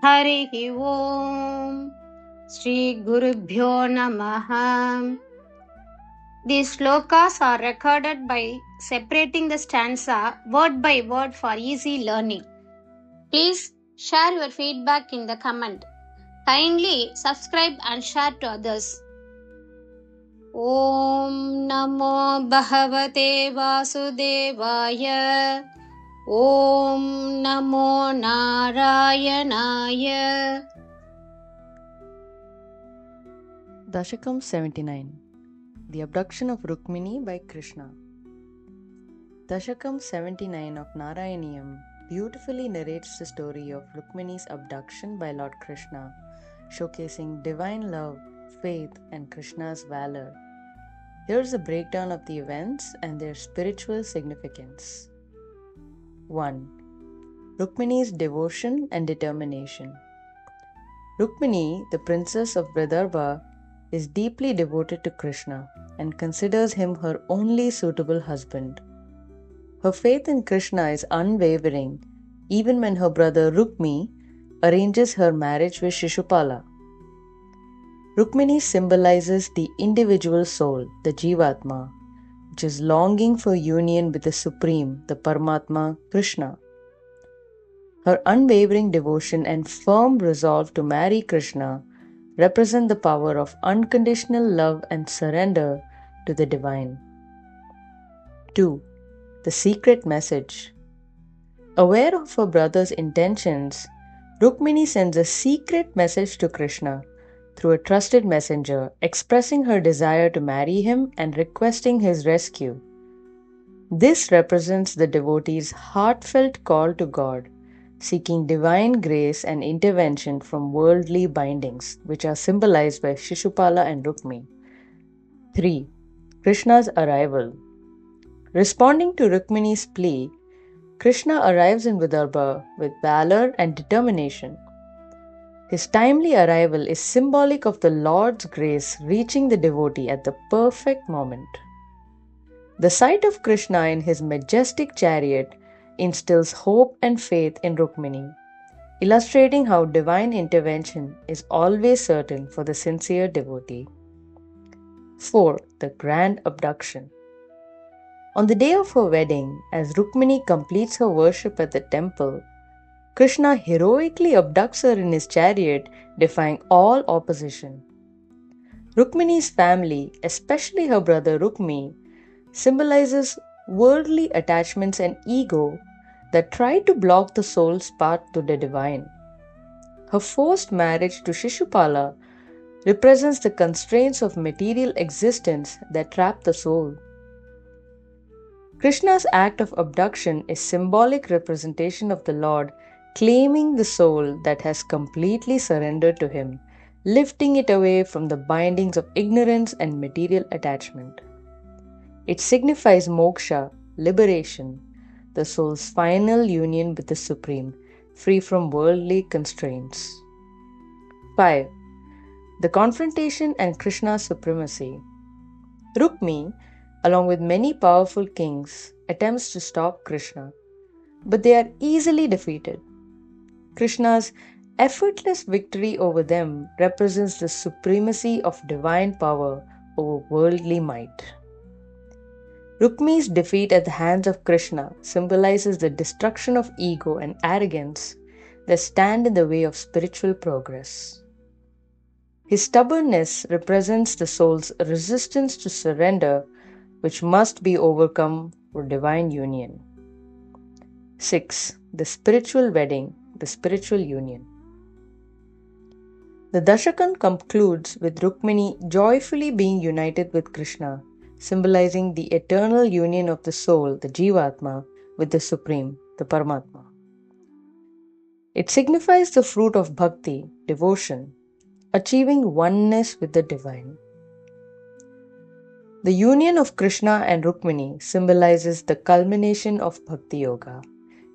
Harihi Om. Shri Gurubhyo Namaha. These slokas are recorded by separating the stanza word by word for easy learning. Please share your feedback in the comment. Kindly subscribe and share to others. Om Namo Bhagavate Vasudevaya. Om Namo Narayanaya. Dashakam 79. The Abduction of Rukmini by Krishna. Dashakam 79 of Narayaniyam beautifully narrates the story of Rukmini's abduction by Lord Krishna, showcasing divine love, faith, and Krishna's valor. Here's a breakdown of the events and their spiritual significance. 1. Rukmini's devotion and determination. Rukmini, the princess of Vidarbha, is deeply devoted to Krishna and considers him her only suitable husband. Her faith in Krishna is unwavering even when her brother Rukmi arranges her marriage with Shishupala. Rukmini symbolizes the individual soul, the Jivatma, which is longing for union with the Supreme, the Paramatma, Krishna. Her unwavering devotion and firm resolve to marry Krishna represent the power of unconditional love and surrender to the divine. 2. The secret message. Aware of her brother's intentions, Rukmini sends a secret message to Krishna through a trusted messenger, expressing her desire to marry him and requesting his rescue. This represents the devotee's heartfelt call to God, seeking divine grace and intervention from worldly bindings, which are symbolized by Shishupala and Rukmi. 3. Krishna's arrival. Responding to Rukmini's plea, Krishna arrives in Vidarbha with valor and determination. His timely arrival is symbolic of the Lord's grace reaching the devotee at the perfect moment. The sight of Krishna in his majestic chariot instills hope and faith in Rukmini, illustrating how divine intervention is always certain for the sincere devotee. 4. The grand abduction. On the day of her wedding, as Rukmini completes her worship at the temple, Krishna heroically abducts her in his chariot, defying all opposition. Rukmini's family, especially her brother Rukmi, symbolizes worldly attachments and ego that try to block the soul's path to the divine. Her forced marriage to Shishupala represents the constraints of material existence that trap the soul. Krishna's act of abduction is symbolic representation of the Lord claiming the soul that has completely surrendered to him, lifting it away from the bindings of ignorance and material attachment. It signifies moksha, liberation, the soul's final union with the Supreme, free from worldly constraints. 5. The confrontation and Krishna's supremacy. Rukmi, along with many powerful kings, attempts to stop Krishna, but they are easily defeated. Krishna's effortless victory over them represents the supremacy of divine power over worldly might. Rukmi's defeat at the hands of Krishna symbolizes the destruction of ego and arrogance that stand in the way of spiritual progress. His stubbornness represents the soul's resistance to surrender, which must be overcome for divine union. 6. The spiritual wedding, the spiritual union. The Dashakam concludes with Rukmini joyfully being united with Krishna, symbolizing the eternal union of the soul, the Jivatma, with the Supreme, the Paramatma. It signifies the fruit of bhakti, devotion, achieving oneness with the divine. The union of Krishna and Rukmini symbolizes the culmination of Bhakti Yoga,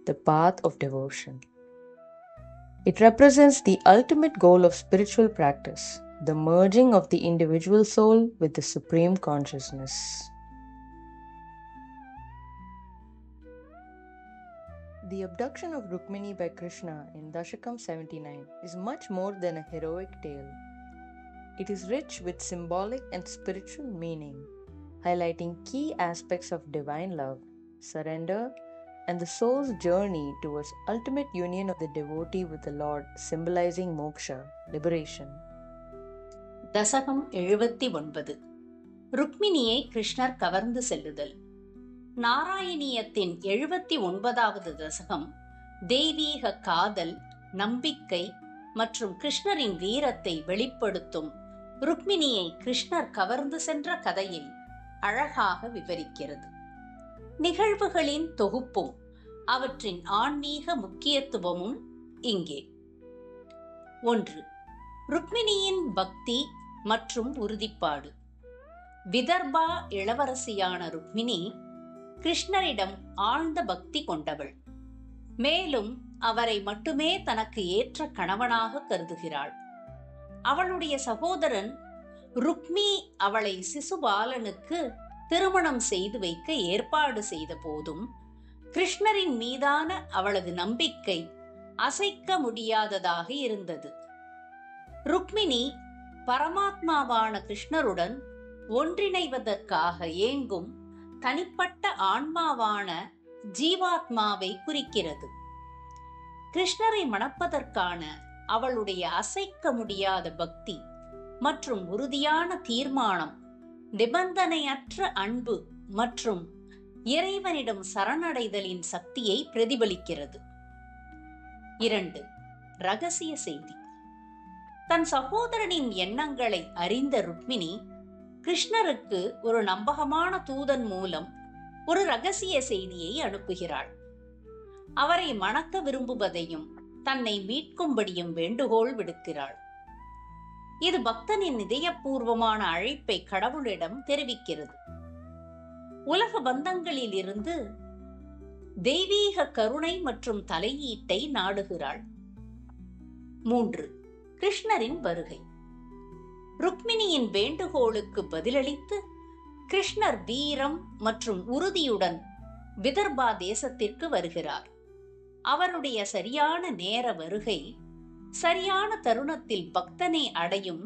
the path of devotion. It represents the ultimate goal of spiritual practice, the merging of the individual soul with the Supreme Consciousness. The abduction of Rukmini by Krishna in Dashakam 79 is much more than a heroic tale. It is rich with symbolic and spiritual meaning, highlighting key aspects of divine love, surrender, and the soul's journey towards ultimate union of the devotee with the Lord, symbolizing moksha, liberation. தசகம் 79. ருக்மிணியை கிருஷ்ணர் கவர்ந்து செல்லுதல். நாராயணியத்தின் 79வது தசகம் தெய்வீக காதல், நம்பிக்கை மற்றும் கிருஷ்ணரின் வீரத்தை வெளிப்படுத்தும் ருக்மிணியை கிருஷ்ணர் கவர்ந்து சென்ற கதையை அழகாக விவரிக்கிறது. நிகழ்வுகளின் தொகுப்பும் அவற்றின் ஆன்மீக முக்கியத்துவமும் இங்கே. 1. ருக்மிணியின் பக்தி மற்றும் உறுதிப்பாடு. விதர்பா இளவரசியான ருக்மிணி கிருஷ்ணரிடம் ஆழ்ந்த பக்தி கொண்டவள். மேலும் அவரை மட்டுமே தனக்கு ஏற்ற கணவனாக கருதுகிறாள். அவளுடைய சகோதரன் ருக்மி அவளை சிசுபாலனுக்கு திருமணம் செய்து வைக்க ஏற்பாடு செய்த போதும் கிருஷ்ணரின் மீதான அவளது நம்பிக்கை அசைக்க முடியாததாக இருந்தது. ருக்மிணி பரமாத்மாவான கிருஷ்ணருடன் ஒன்றிணைவதற்காக ஏங்கும் தனிப்பட்ட ஆன்மாவான ஜீவாத்மாவை குறிக்கிறது. கிருஷ்ணரை மணப்பதற்கான அவளுடைய அசைக்க முடியாத பக்தி மற்றும் உறுதியான தீர்மானம், நிபந்தனையற்ற அன்பு மற்றும் இறைவனிடம் சரணடைதலின் சக்தியை பிரதிபலிக்கிறது. 2. ரகசிய செய்தி. தன் சகோதரனின் எண்ணங்களை அறிந்த ருக்மிணி கிருஷ்ணருக்கு ஒரு நம்பகமான தூதன் மூலம் ஒரு ரகசிய செய்தியை அனுப்புகிறாள். அவரை மணக்க விரும்புவதையும் தன்னை மீட்கும்படியும் வேண்டுகோள் விடுக்கிறாள். இது பக்தனின் இதயபூர்வமான அழைப்பை கடவுளிடம் தெரிவிக்கிறது. உலக பந்தங்களில் இருந்து தெய்வீக கருணை மற்றும் தலையீட்டை நாடுகிறாள். 3. கிருஷ்ணரின் வருகை. ருக்மிணியின் வேண்டுகோளுக்கு பதிலளித்து கிருஷ்ணர் வீரம் மற்றும் உறுதியுடன் விதர்பா தேசத்திற்கு வருகிறார். அவருடைய சரியான நேர வருகை சரியான தருணத்தில் பக்தனை அடையும்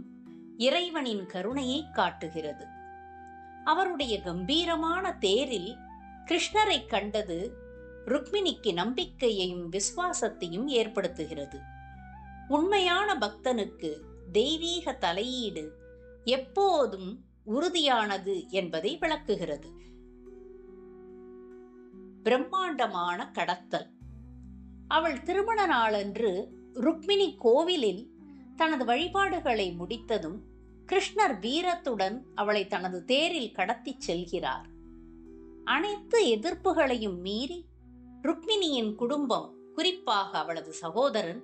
இறைவனின் கருணையை காட்டுகிறது. அவருடைய கம்பீரமான தேரில் கிருஷ்ணரை கண்டது ருக்மிணிக்கு நம்பிக்கையையும் விசுவாசத்தையும் ஏற்படுத்துகிறது. உண்மையான பக்தனுக்கு தெய்வீக தலையீடு எப்போதும் உறுதியானது என்பதை விளக்குகிறது. பிரம்மாண்டமான கடத்தல். அவள் திருமண நாளன்று ருக்மிணி கோவிலில் தனது வழிபாடுகளை முடித்ததும் கிருஷ்ணர் வீரத்துடன் அவளை தனது தேரில் கடத்திச் செல்கிறார். அனைத்து எதிர்ப்புகளையும் மீறி ருக்மிணியின் குடும்பம், குறிப்பாக அவளது சகோதரன்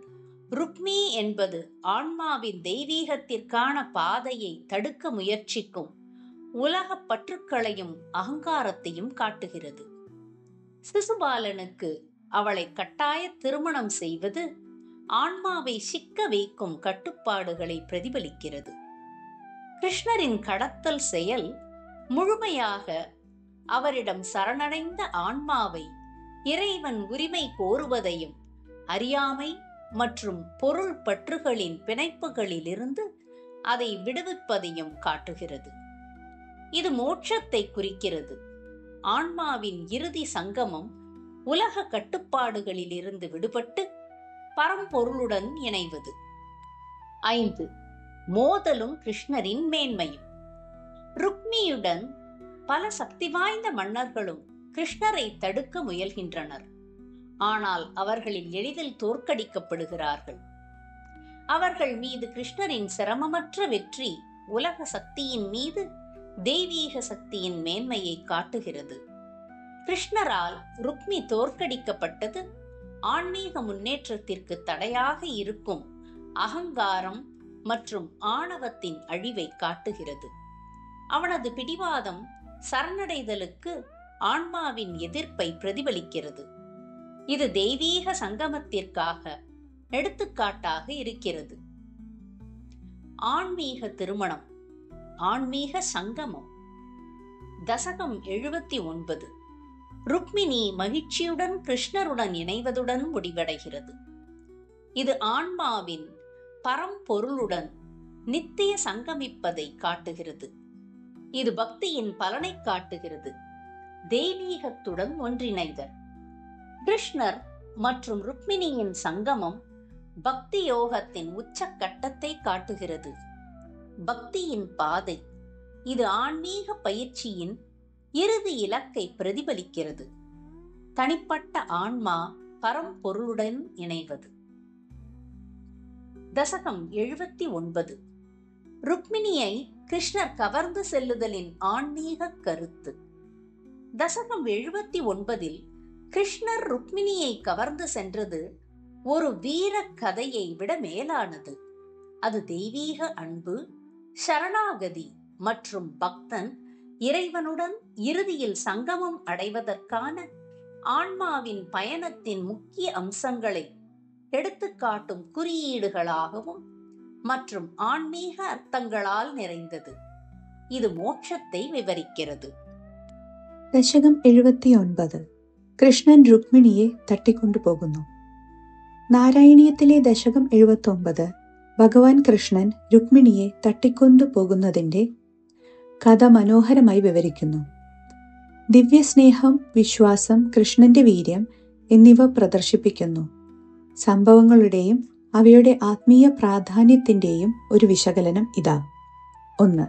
ருக்மி என்பது ஆன்மாவின் தெய்வீகத்திற்கான பாதையை தடுக்க முயற்சிக்கும் உலக பற்றுக்களையும் அகங்காரத்தையும் காட்டுகிறது. சிசுபாலனுக்கு அவளை கட்டாய திருமணம் செய்வது ஆன்மாவை சிக்க வைக்கும் கட்டுப்பாடுகளை பிரதிபலிக்கிறது. கிருஷ்ணரின் கடத்தல் செயல் முழுமையாக அவரிடம் சரணடைந்த ஆன்மாவை இறைவன் உரிமை கோருவதையும் அறியாமை மற்றும் பொருள் பற்றுகளின் பிணைப்புகளிலிருந்து அதை விடுவிப்பதையும் காட்டுகிறது. இது மோட்சத்தை குறிக்கிறது. ஆன்மாவின் இறுதி சங்கமம் உலக கட்டுப்பாடுகளில் இருந்து விடுபட்டு பரம்பொருளுடன் இணைவது. 5. மோதலும் கிருஷ்ணரின் மேன்மையும். ருக்மியுடன் பல சக்தி வாய்ந்த மன்னர்களும் கிருஷ்ணரை தடுக்க முயல்கின்றனர். ஆனால் அவர்களில் எளிதில் தோற்கடிக்கப்படுகிறார்கள். அவர்கள் மீது கிருஷ்ணரின் சிரமமற்ற வெற்றி உலக சக்தியின் மீது தெய்வீக சக்தியின் மேன்மையை காட்டுகிறது. கிருஷ்ணரால் ருக்மி தோற்கடிக்கப்பட்டது ஆன்மீக முன்னேற்றத்திற்கு தடையாக இருக்கும் அகங்காரம் மற்றும் ஆணவத்தின் அழிவை காட்டுகிறது. அவனது பிடிவாதம் சரணடைதலுக்கு ஆன்மாவின் எதிர்ப்பை பிரதிபலிக்கிறது. இது தெய்வீக சங்கமத்திற்காக எடுத்துக்காட்டாக இருக்கிறது. ஆன்மீக திருமணம், ஆன்மீக சங்கமம். தசகம் 79. ருக்மிணி மகிழ்ச்சியுடன் கிருஷ்ணருடன் இணைவதுடன் முடிவடைகிறது. இது ஆன்மாவின் பரம்பொருளுடன் நித்திய சங்கமிப்பதை காட்டுகிறது. இது பக்தியின் பலனை காட்டுகிறது. தெய்வீகத்துடன் ஒன்றிணைதல். கிருஷ்ணர் மற்றும் ருக்மிணியின் சங்கமம் பக்தி யோகத்தின் உச்சக்கட்டத்தை காட்டுகிறது. பக்தியின் பாதை இது ஆன்மீக பயிற்சியின் இறுதி இலக்கை பிரதிபலிக்கிறது. தனிப்பட்ட ஆன்மா பரம்பொருளுடன் இணைவது. தசகம் 79. ருக்மிணியை கிருஷ்ணர் கவர்ந்து செல்லுதலின் ஆன்மீக கருத்து. தசகம் 79 கிருஷ்ணர் ருக்மிணியை கவர்ந்து சென்றது ஒரு வீர கதையை விட மேலானது. அது தெய்வீக அன்பு, சரணாகதி மற்றும் பக்தன் இறைவனுடன் இறுதியில் சங்கமம் அடைவதற்கான ஆன்மாவின் பயணத்தின் முக்கிய அம்சங்களை எடுத்துக்காட்டும் குறியீடுகளாகவும் மற்றும் ஆன்மீக அர்த்தங்களால் நிறைந்தது. இது மோட்சத்தை விவரிக்கிறது. ദശകം 79. കൃഷ്ണൻ രുക്മിണിയെ തട്ടിക്കൊണ്ടുപോകുന്നു. നാരായണീയത്തിലെ ദശകം 79 ഭഗവാൻ കൃഷ്ണൻ രുക്മിണിയെ തട്ടിക്കൊണ്ടുപോകുന്നതിൻ്റെ കഥ മനോഹരമായി വിവരിക്കുന്നു. ദിവ്യസ്നേഹം, വിശ്വാസം, കൃഷ്ണന്റെ വീര്യം എന്നിവ പ്രദർശിപ്പിക്കുന്നു. സംഭവങ്ങളുടെയും അവയുടെ ആത്മീയ പ്രാധാന്യത്തിൻ്റെയും ഒരു വിശകലനം ഇതാ. 1.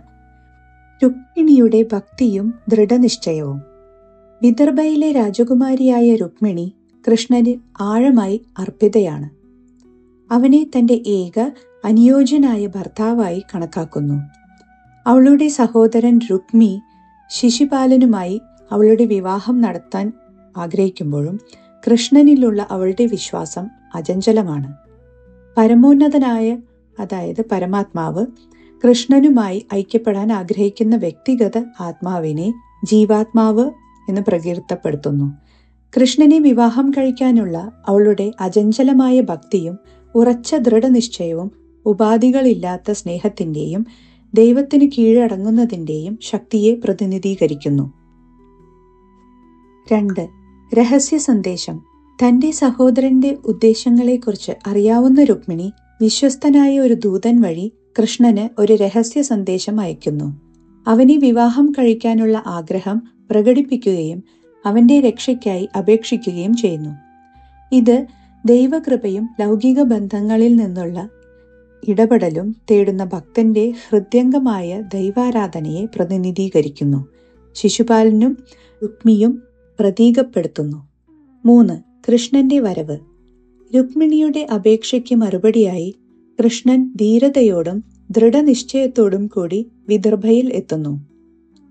രുക്മിണിയുടെ ഭക്തിയും ദൃഢനിശ്ചയവും. വിദർഭയിലെ രാജകുമാരിയായ രുക്മിണി കൃഷ്ണന് ആഴമായി അർപ്പിതയാണ്. അവനെ തൻ്റെ ഏക അനുയോജ്യനായ ഭർത്താവായി കണക്കാക്കുന്നു. അവളുടെ സഹോദരൻ രുക്മി ശിശുപാലനുമായി അവളുടെ വിവാഹം നടത്താൻ ആഗ്രഹിക്കുമ്പോഴും കൃഷ്ണനിലുള്ള അവളുടെ വിശ്വാസം അചഞ്ചലമാണ്. പരമോന്നതനായ, അതായത് പരമാത്മാവ്, കൃഷ്ണനുമായി ഐക്യപ്പെടാൻ ആഗ്രഹിക്കുന്ന വ്യക്തിഗത ആത്മാവിനെ ജീവാത്മാവ് എന്ന് പ്രകീർത്തപ്പെടുത്തുന്നു. കൃഷ്ണനെ വിവാഹം കഴിക്കാനുള്ള അവളുടെ അചഞ്ചലമായ ഭക്തിയും ഉറച്ച ദൃഢനിശ്ചയവും ഉപാധികളില്ലാത്ത സ്നേഹത്തിൻ്റെയും ദൈവത്തിന് കീഴടങ്ങുന്നതിൻ്റെയും ശക്തിയെ പ്രതിനിധീകരിക്കുന്നു. 2. രഹസ്യ സന്ദേശം. തൻ്റെ സഹോദരന്റെ ഉദ്ദേശങ്ങളെക്കുറിച്ച് അറിയാവുന്ന രുക്മിണി വിശ്വസ്തനായ ഒരു ദൂതൻ വഴി കൃഷ്ണന് ഒരു രഹസ്യ സന്ദേശം അയക്കുന്നു. അവനെ വിവാഹം കഴിക്കാനുള്ള ആഗ്രഹം പ്രകടിപ്പിക്കുകയും അവന്റെ രക്ഷയ്ക്കായി അപേക്ഷിക്കുകയും ചെയ്യുന്നു. ഇത് ദൈവകൃപയും ലൗകിക ബന്ധങ്ങളിൽ നിന്നുള്ള ഇടപെടലും തേടുന്ന ഭക്തന്റെ ഹൃദ്യംഗമായ ദൈവാരാധനയെ പ്രതിനിധീകരിക്കുന്നു. ശിശുപാലനും രുക്മിയും പ്രതീകപ്പെടുത്തുന്നു. 3. കൃഷ്ണന്റെ വരവ്. രുക്മിണിയുടെ അപേക്ഷയ്ക്ക് മറുപടിയായി കൃഷ്ണൻ ധീരതയോടും ദൃഢനിശ്ചയത്തോടും കൂടി വിദർഭയിൽ എത്തുന്നു.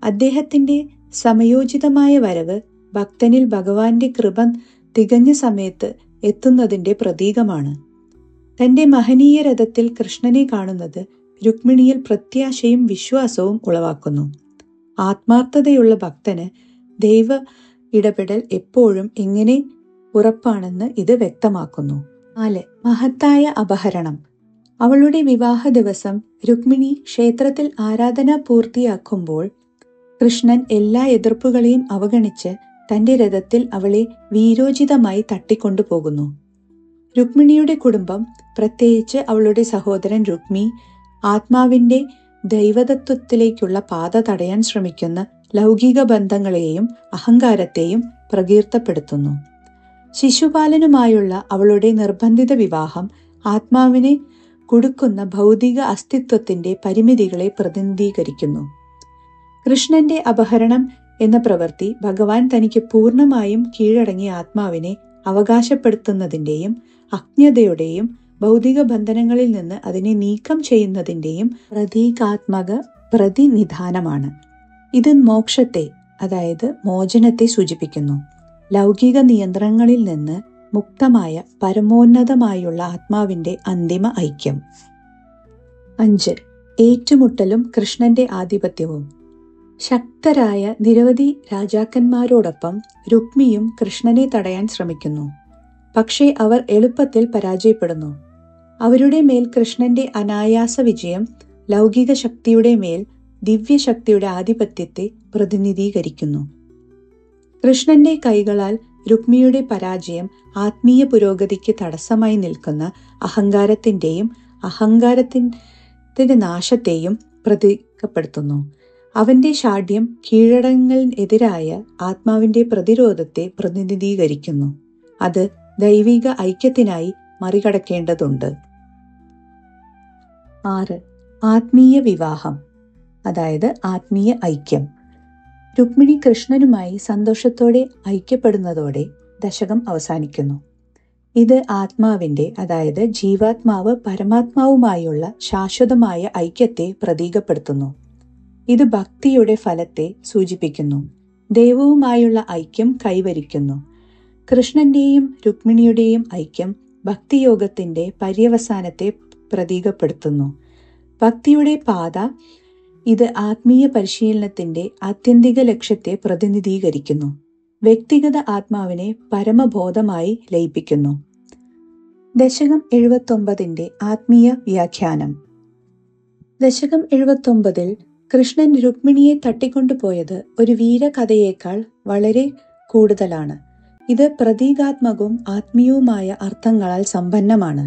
അദ്ദേഹത്തിന്റെ സമയോചിതമായ വരവ് ഭക്തനിൽ ഭഗവാന്റെ കൃപ തികഞ്ഞ സമയത്ത് എത്തുന്നതിന്റെ പ്രതീകമാണ്. തന്റെ മഹനീയ രഥത്തിൽ കൃഷ്ണനെ കാണുന്നത് രുക്മിണിയിൽ പ്രത്യാശയും വിശ്വാസവും ഉളവാക്കുന്നു. ആത്മാർത്ഥതയുള്ള ഭക്തന് ദൈവ ഇടപെടൽ എപ്പോഴും എങ്ങനെ ഉറപ്പാണെന്ന് ഇത് വ്യക്തമാക്കുന്നു. 4. മഹത്തായ അപഹരണം. അവളുടെ വിവാഹ ദിവസം രുക്മിണി ക്ഷേത്രത്തിൽ ആരാധന പൂർത്തിയാക്കുമ്പോൾ കൃഷ്ണൻ എല്ലാ എതിർപ്പുകളെയും അവഗണിച്ച് തന്റെ രഥത്തിൽ അവളെ വീരോചിതമായി തട്ടിക്കൊണ്ടുപോകുന്നു. രുക്മിണിയുടെ കുടുംബം, പ്രത്യേകിച്ച് അവളുടെ സഹോദരൻ രുക്മി, ആത്മാവിന്റെ ദൈവതത്വത്തിലേക്കുള്ള പാത തടയാൻ ശ്രമിക്കുന്ന ലൗകിക ബന്ധങ്ങളെയും അഹങ്കാരത്തെയും പ്രകീർത്തപ്പെടുത്തുന്നു. ശിശുപാലനുമായുള്ള അവളുടെ നിർബന്ധിത വിവാഹം ആത്മാവിനെ കുടുക്കുന്ന ഭൗതിക അസ്തിത്വത്തിന്റെ പരിമിതികളെ പ്രതിനിധീകരിക്കുന്നു. കൃഷ്ണന്റെ അപഹരണം എന്ന പ്രവൃത്തി ഭഗവാൻ തനിക്ക് പൂർണ്ണമായും കീഴടങ്ങിയ ആത്മാവിനെ അവകാശപ്പെടുത്തുന്നതിന്റെയും അജ്ഞതയുടെയും ഭൗതിക ബന്ധനങ്ങളിൽ നിന്ന് അതിനെ നീക്കം ചെയ്യുന്നതിന്റെയും പ്രതീകാത്മക പ്രതിനിധാനമാണ്. ഇത് മോക്ഷത്തെ, അതായത് മോചനത്തെ സൂചിപ്പിക്കുന്നു. ലൗകിക നിയന്ത്രണങ്ങളിൽ നിന്ന് മുക്തമായ പരമോന്നതമായുള്ള ആത്മാവിന്റെ അന്തിമ ഐക്യം. 5. ഏറ്റുമുട്ടലും കൃഷ്ണന്റെ ആധിപത്യവും. ശക്തരായ നിരവധി രാജാക്കന്മാരോടൊപ്പം രുക്മിയും കൃഷ്ണനെ തടയാൻ ശ്രമിക്കുന്നു. പക്ഷേ അവർ എളുപ്പത്തിൽ പരാജയപ്പെടുന്നു. അവരുടെ മേൽ കൃഷ്ണന്റെ അനായാസ വിജയം ലൗകിക ശക്തിയുടെ മേൽ ദിവ്യശക്തിയുടെ ആധിപത്യത്തെ പ്രതിനിധീകരിക്കുന്നു. കൃഷ്ണന്റെ കൈകളാൽ രുക്മിയുടെ പരാജയം ആത്മീയ പുരോഗതിക്ക് തടസ്സമായി നിൽക്കുന്ന അഹങ്കാരത്തിന്റെ നാശത്തെയും പ്രതീകപ്പെടുത്തുന്നു. അവന്റെ ഷാഢ്യം കീഴടങ്ങലിനെതിരായ ആത്മാവിന്റെ പ്രതിരോധത്തെ പ്രതിനിധീകരിക്കുന്നു. അത് ദൈവിക ഐക്യത്തിനായി മറികടക്കേണ്ടതുണ്ട്. 6. ആത്മീയ വിവാഹം, അതായത് ആത്മീയ ഐക്യം. രുക്മിണി കൃഷ്ണനുമായി സന്തോഷത്തോടെ ഐക്യപ്പെടുന്നതോടെ ദശകം അവസാനിക്കുന്നു. ഇത് ആത്മാവിന്റെ, അതായത് ജീവാത്മാവ് പരമാത്മാവുമായുള്ള ശാശ്വതമായ ഐക്യത്തെ പ്രതീകപ്പെടുത്തുന്നു. ഇത് ഭക്തിയുടെ ഫലത്തെ സൂചിപ്പിക്കുന്നു. ദൈവവുമായുള്ള ഐക്യം കൈവരിക്കുന്നു. കൃഷ്ണന്റെയും രുക്മിണിയുടെയും ഐക്യം ഭക്തിയോഗത്തിന്റെ പര്യവസാനത്തെ പ്രതീകപ്പെടുത്തുന്നു. ഭക്തിയുടെ പാത ഇത് ആത്മീയ പരിശീലനത്തിന്റെ ആത്യന്തിക ലക്ഷ്യത്തെ പ്രതിനിധീകരിക്കുന്നു. വ്യക്തിഗത ആത്മാവിനെ പരമബോധമായി ലയിപ്പിക്കുന്നു. ദശകം 79 ആത്മീയ വ്യാഖ്യാനം. ദശകം 79 കൃഷ്ണൻ രുക്മിണിയെ തട്ടിക്കൊണ്ടുപോയത് ഒരു വീരകഥയേക്കാൾ വളരെ കൂടുതലാണ്. ഇത് പ്രതീകാത്മകവും ആത്മീയവുമായ അർത്ഥങ്ങളാൽ സമ്പന്നമാണ്.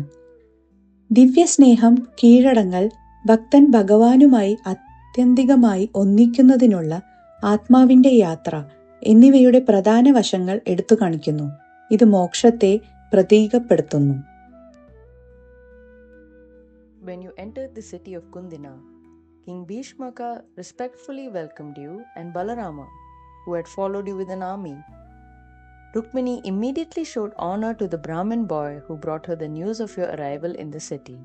ദിവ്യസ്നേഹം, കീഴടങ്ങൽ, ഭക്തൻ ഭഗവാനുമായി ആത്യന്തികമായി ഒന്നിക്കുന്നതിനുള്ള ആത്മാവിന്റെ യാത്ര എന്നിവയുടെ പ്രധാന വശങ്ങൾ എടുത്തു കാണിക്കുന്നു. ഇത് മോക്ഷത്തെ പ്രതീകപ്പെടുത്തുന്നു. When you entered the city of Kundina, King Bhishmaka respectfully welcomed you and Balarama, who had followed you with an army. Rukmini immediately showed honor to the Brahmin boy who brought her the news of your arrival in the city.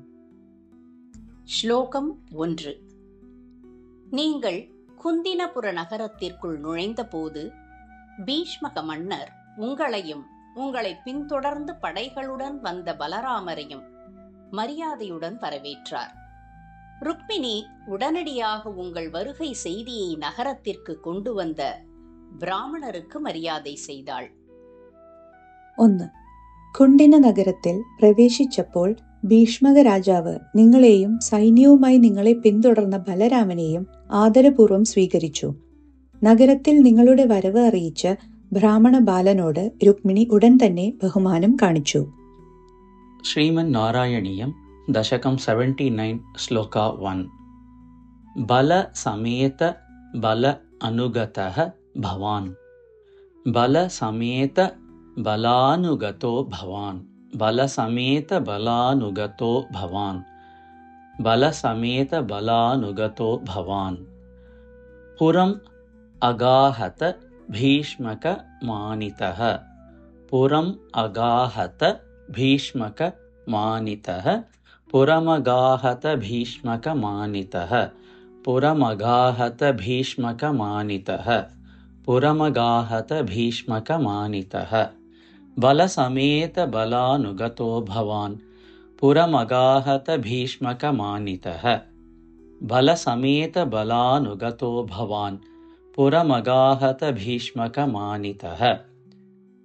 ஸ்லோகம் 1. நீங்கள் குந்தினபுர நகரத்திற்குள் நுழைந்தபோது பீஷ்மக மன்னர் உங்களையும் உங்களை பின்தொடர்ந்து படைகளுடன் வந்த பலராமரையும் மரியாதையுடன் வரவேற்றார். ருக்மிணி உடனடியாக உங்கள் வருகை செய்தியை நகரத்திற்கு கொண்டு வந்த பிராமணருக்கு மரியாதை செய்தாள். 1. കുണ്ടിന നഗരത്തിൽ പ്രവേശിച്ചപ്പോൾ ഭീഷ്മക രാജാവ് നിങ്ങളെയും സൈന്യവുമായി നിങ്ങളെ പിന്തുടർന്ന ബലരാമനെയും ആദരപൂർവ്വം സ്വീകരിച്ചു. നഗരത്തിൽ നിങ്ങളുടെ വരവ് അറിയിച്ച ബ്രാഹ്മണ ബാലനോട് രുക്മിണി ഉടൻ തന്നെ ബഹുമാനം കാണിച്ചു. ശ്രീമൻ നാരായണീയം ദശകം 79 ശ്ലോക 1. ബല സമേത ബല അനുഗതഃ ഭവാൻ. ബല സമേത ബലാനുഗതോ ഭവാൻ. ബല സമേത ബലാനുഗതോ ഭവാൻ. ബല സമേത ബലാനുഗതോ ഭവാൻ. പുരം അഗാഹത ഭീഷ്മക മാനിതഃ. പുരം അഗാഹത ഭീഷ്മക മാനിതഃ. പുരമഗാഹത ഭീഷ്മക മാനിതഃ. പുരമഗാഹത ഭീഷ്മക മാനിതഃ. പുരമഗാഹത ഭീഷ്മക മാനിതഃ. ബലസമേത ബലാനുഗതോ ഭവാൻ. പുരമഗാഹത ഭീഷ്മക മാനിതഃ. ബലസമേത ബലാനുഗതോ ഭവാൻ. പുരമഗാഹത ഭീഷ്മക മാനിതഃ.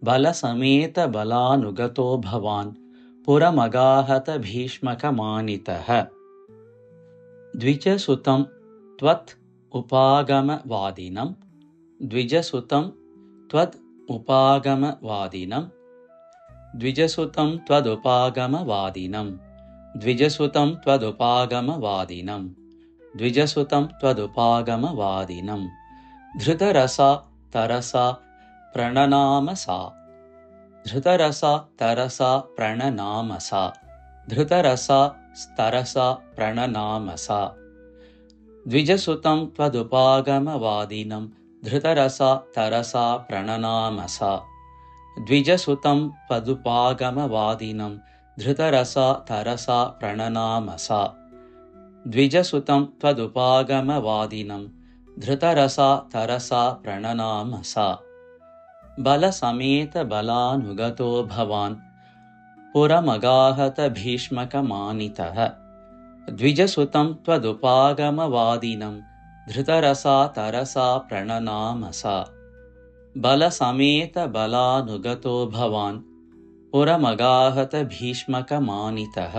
ബലസമേത ബലാനുഗതോ ഭവാൻ. പുരമഗാഹത ഭീഷ്മക മാനിതഃ. ദ്വിജസുതം ത്വത് ഉപാഗമവാദിനം. ദ്വിജസുതം ത്വത് ഉപാഗമവാദിനം. ദ്വിജസുതം ത്വദുപാഗമവാദിനം. ദ്വിജസുതം ത്വദുപാഗമവാദിനം. ദ്വിജസുതം ത്വദുപാഗമവാദിനം. ധൃതരസ തരസ പ്രണനാമസ. ധൃതരസ തരസ പ്രണനാമസ. ധൃതരസ തരസ പ്രണനാമസ. ദ്വിജസുതം ത്വദുപാഗമവാദിനം. ധൃതരസ തരസ പ്രണനാമസ. ദ്വിജസുതം ത്വദുപാഗമവാദിനം. ധൃതരസ തരസ പ്രണനാമസ. ദ്വിജസുതം ത്വദുപാഗമവാദിനം. ധൃതരസ തരസ പ്രണനാമസ. ബലസമേത ബലാനുഗതോ ഭവാൻ. പുരമഗാഹത ഭീഷ്മക മാനിതഃ. ദ്വിജസുതം ത്വദുപാഗമവാദിനം. ധൃതരസ തരസ പ്രണനാമസ. ബലസമേത ബലാനുഗതോ ഭവാൻ. പുരമഗാഹത ഭീഷ്മക മാനിതഃ.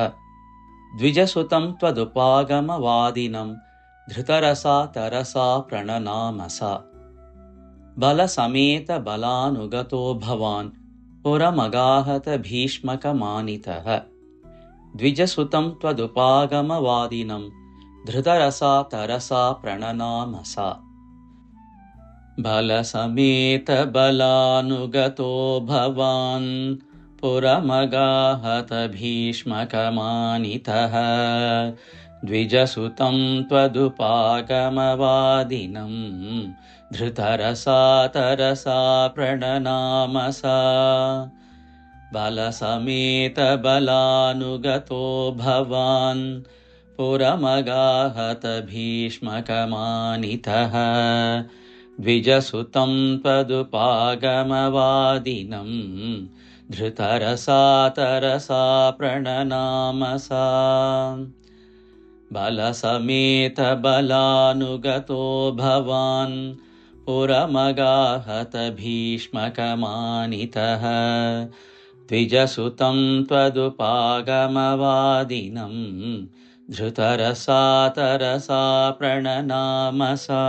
ദ്വിജസുതം ത്വദുപാഗമവാദിനം. ധൃതരസ തരസ പ്രണനാമസ. बलसमेत बलानुगतो भवान् पुरमगाहत भीष्मकमानितः द्विजसुतं त्वदुपागमवादिनं धृतरसा तरसा प्रणनामसा बलसमेत बलानुगतो भवान् पुरमगाहत भीष्मकमानितः द्विजसुतं त्वदुपागमवादिनं धृतरसा तरसा प्रणनामसा बलसमेत बलानुगतो भवान् पुरमगाहत भीष्मकमानितः द्विजसुतं त्वदुपागमवादिनं धृतरसा तरसा प्रणनामसा बलसमेत बलानुगतो भवान् पुरमगाहत भीष्मकमानितः द्विजसुतं त्वदुपागमवादिनं धृतरसा तरसा प्रणनामसा